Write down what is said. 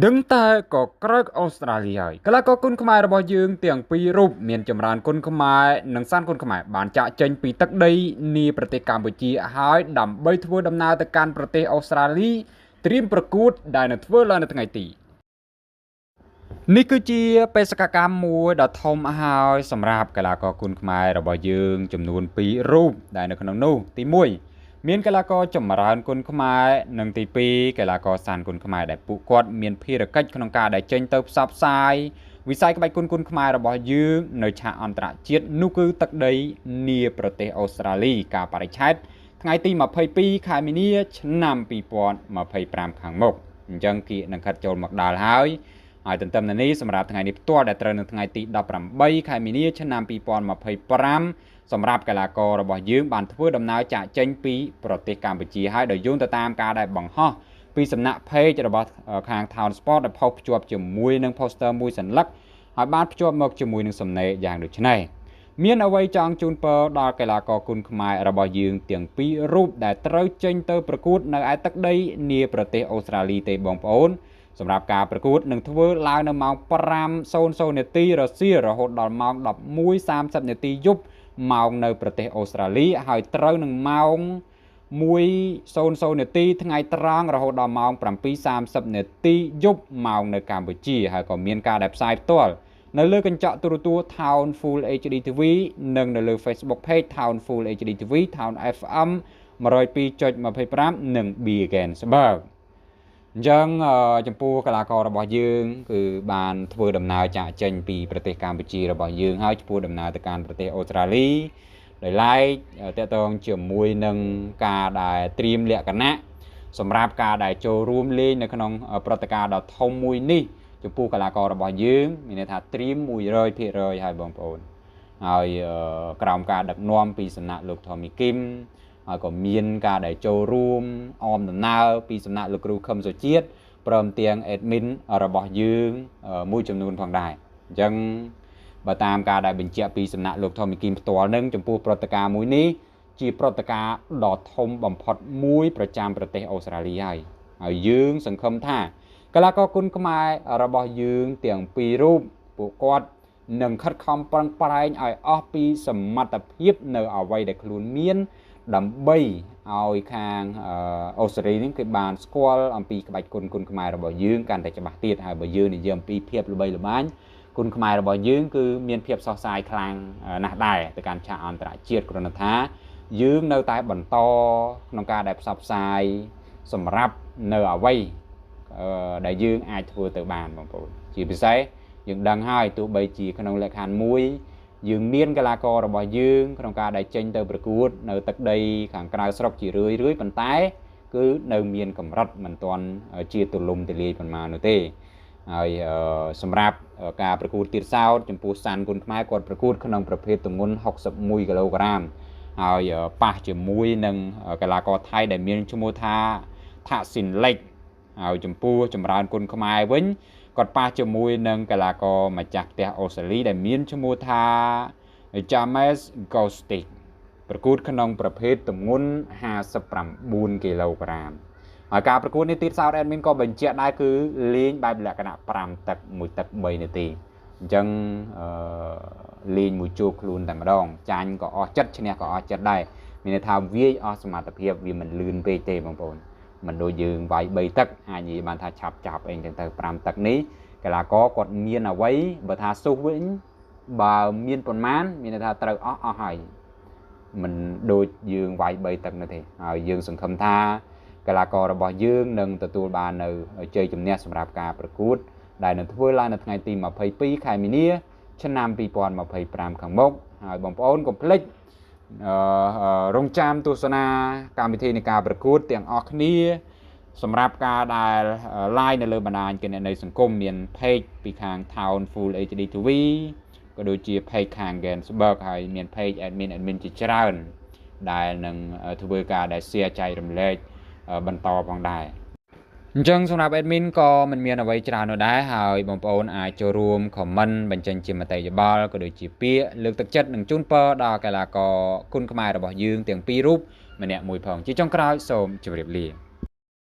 ដឹងតែក៏ក្រោកអូស្ត្រាលីហើយកន្លះក៏គុណខ្មែររបស់យើងទាំងពីររូបមានចម្រើនគុណខ្មែរនិងសានគុណខ្មែរបានចាក់ចេញពីទឹកដីនាប្រទេសកម្ពុជាហើយដើម្បីធ្វើដំណើរទៅកាន់ប្រទេសអូស្ត្រាលីត្រៀមប្រកួតដែលនឹងធ្វើឡើងនៅថ្ងៃទីនេះគឺជាបេសកកម្មមួយដ៏ធំហើយសម្រាប់កីឡាករគុណខ្មែររបស់យើងចំនួន2រូបដែលនៅក្នុងនោះទី1មានកីឡាករចម្រើនគុណខ្មែរនិងទី2កីឡាករសានគុណខ្មែរដែលពួកគាត់មានភារកិច្ចក្នុងការដែលចេញទៅផ្សព្វផ្សាយវិស័យក្បាច់គុណខ្មែររបស់យើងនៅឆាកអន្តរជាតិនោះគឺទឹកដីនាប្រទេសអូស្ត្រាលីការបរិច្ឆេទថ្ងៃទី22ខែមីនាឆ្នាំ2025ខាងមុខអញ្ចឹងគៀកនឹងខិតចូលមកដល់ហើយទន្ទឹមនឹងនេះសម្រាប់ថ្ងៃនេះផ្ទាល់ដែលត្រូវនៅថ្ងៃទី18ខែមីនាឆ្នាំ2025សម្រាប់កីឡាកររបស់យើងបានធ្វើដំណើរចាកចេញពីប្រទេសកម្ពុជាហើយដោយយោងទៅតាមការដែលបង្ហោះពីសំណាក់ page របស់ខាង Town Sport ដែលផុសភ្ជាប់ជាមួយនឹង poster មួយសន្លឹកហើយបានភ្ជាប់មកជាមួយនឹងសំណេរយ៉ាងដូចនេះមានអ្វីចង់ជូនពរដល់កីឡាករគុណខ្មែររបស់យើងទាំងពីររូបដែលត្រូវចេញទៅប្រកួតនៅឯទឹកដីនាប្រទេសអូស្ត្រាលីទេបងប្អូនសម្រាប់ការប្រកួតនឹងធ្វើឡើងនៅម៉ោង 5:00 នាទីរសៀលរហូតដល់ម៉ោង 11:30 នាទីយប់ម៉ោងនៅប្រទេសអូស្ត្រាលីហើយត្រូវនឹងម៉ោង 1:00 នាទីថ្ងៃត្រង់រហូតដល់ម៉ោង 7:30 នាទីយប់ម៉ោងនៅកម្ពុជាហើយក៏មានការដែលផ្សាយផ្ទាល់នៅលើកញ្ចក់ទូរទស្សន៍ Town Full HD TV និងនៅលើ Facebook Page Town Full HD TV Town FM 102.25 និង Biggensburg អញ្ចឹងចំពោះកីឡាកររបស់យើងគឺបានធ្វើដំណើរចាកចេញពីប្រទេសកម្ពុជារបស់យើងហើយចំពោះដំណើរទៅកាន់ប្រទេសអូស្ត្រាលីដោយឡែកតកតងជាមួយនឹងការដែលត្រៀមលក្ខណៈសម្រាប់ការដែលចូលរួមលេងនៅក្នុងព្រឹត្តិការណ៍ដ៏ធំមួយនេះចំពោះកីឡាកររបស់យើងមានន័យថាត្រៀម 100% ហើយបងប្អូនហើយក្រោមការដឹកនាំពីសំណាក់លោក Tommy Kim ហើយក៏មានការដែលចូលរួមអមដំណើរពីសំណាក់លោកគ្រូខឹមសុជាតិព្រមទាំង admin របស់យើងមួយចំនួនផងដែរអញ្ចឹងបើតាមការដែលបញ្ជាក់ពីសំណាក់លោក Tommy Kim ផ្ទាល់នឹងចំពោះព្រឹត្តិការណ៍មួយនេះជាព្រឹត្តិការណ៍ដ៏ធំបំផុតមួយប្រចាំប្រទេសអូស្ត្រាលីហើយយើងសង្ឃឹមថាកីឡាករគុណខ្មែររបស់យើងទាំងពីររូបពួកគាត់នឹងខិតខំប្រឹងប្រែងឲ្យអស់ពីសមត្ថភាពនៅអ្វីដែលខ្លួនមានដើម្បីឲ្យខាងអូស្ត្រាលីនេះគឺបានស្គាល់អំពីក្បាច់គុណខ្មែររបស់យើងកាន់តែច្បាស់ទៀតហើយបើយើងនិយាយអំពីភាពល្បីល្បាញគុណខ្មែររបស់យើងគឺមានភាពសោះសាយខ្លាំងណាស់ដែរទៅកាន់ឆាកអន្តរជាតិគ្រាន់តែថាយើងនៅតែបន្តក្នុងការដែលផ្សព្វផ្សាយសម្រាប់នៅអ្វីដែលយើងអាចធ្វើទៅបានបងប្អូនជាពិសេសយើងដឹងហើយទោះបីជាក្នុងលក្ខខណ្ឌមួយយើងមានកីឡាកររបស់យើងក្នុងការដែលចេញទៅប្រកួតនៅទឹកដីខាងក្រៅស្រុកជារឿយប៉ុន្តែគឺនៅមានកម្រិតមិនទាន់ជាទូលំទូលាយប៉ុន្មាននោះទេហើយសម្រាប់ការប្រកួតទៀតសោតចំពោះសានគុណខ្មែរគាត់ប្រកួតក្នុងប្រភេទទម្ងន់61គីឡូក្រាមហើយប៉ះជាមួយនឹងកីឡាករថៃដែលមានឈ្មោះថាថាស៊ីនលេកហើយចំពោះចម្រើនគុណខ្មែរវិញគាត់ប៉ះជាមួយនឹងកីឡាករម្ចាស់ផ្ទះអូស្ត្រាលីដែលមានឈ្មោះថា James Ghostic ប្រកួតក្នុងប្រភេទទម្ងន់59គីឡូក្រាមហើយការប្រកួតនេះទៀតសោត admin ក៏បញ្ជាក់ដែរគឺលេងបែបលក្ខណៈ5ទឹក1ទឹក3នាទីអញ្ចឹងលេងមួយជួរខ្លួនតែម្ដងចាញ់ក៏អស់ចិត្តឈ្នះក៏អស់ចិត្តដែរមានន័យថាវាយអស់សមត្ថភាពវាមិនលឿនពេកទេបងប្អូនមិនដូចយើងវាយ3ទឹកអាចនិយាយបានថាឆាប់ចាប់អីទៅ5ទឹកនេះកីឡាករគាត់មានអ្វីបើថាស៊ូវិញបើមានប៉ុន្មានមានន័យថាត្រូវអស់ហើយមិនដូចយើងវាយ3ទឹកនោះទេហើយយើងសង្ឃឹមថាកីឡាកររបស់យើងនឹងទទួលបាននៅជ័យជំនះសម្រាប់ការប្រកួតដែលនឹងធ្វើឡើងនៅថ្ងៃទី22ខែមីនាឆ្នាំ2025ខាងមុខហើយបងប្អូនកុំភ្លេចរងចាំទស្សនាកម្មវិធីនៃការប្រកួតទាំងអស់គ្នាសម្រាប់ការដែល live នៅលើបណ្ដាញគណនីសង្គមមាន page ពីខាង Town Full HD TV ក៏ដូចជា page ខាង Biggensburg ហើយមាន page admin ជាច្រើនដែលនឹងធ្វើការដែល share ចែករំលែកបន្តផងដែរអញ្ចឹងសម្រាប់ admin ក៏មិនមានអ្វីច្រើននោះដែរហើយបងប្អូនអាចចូលរួម comment បញ្ចេញជាមតិយោបល់ក៏ដូចជាពាក្យលើកទឹកចិត្តនិងជូនពរដល់កីឡាករគុណខ្មែររបស់យើងទាំងពីររូបម្នាក់មួយផងជាចុងក្រោយសូមជម្រាបលា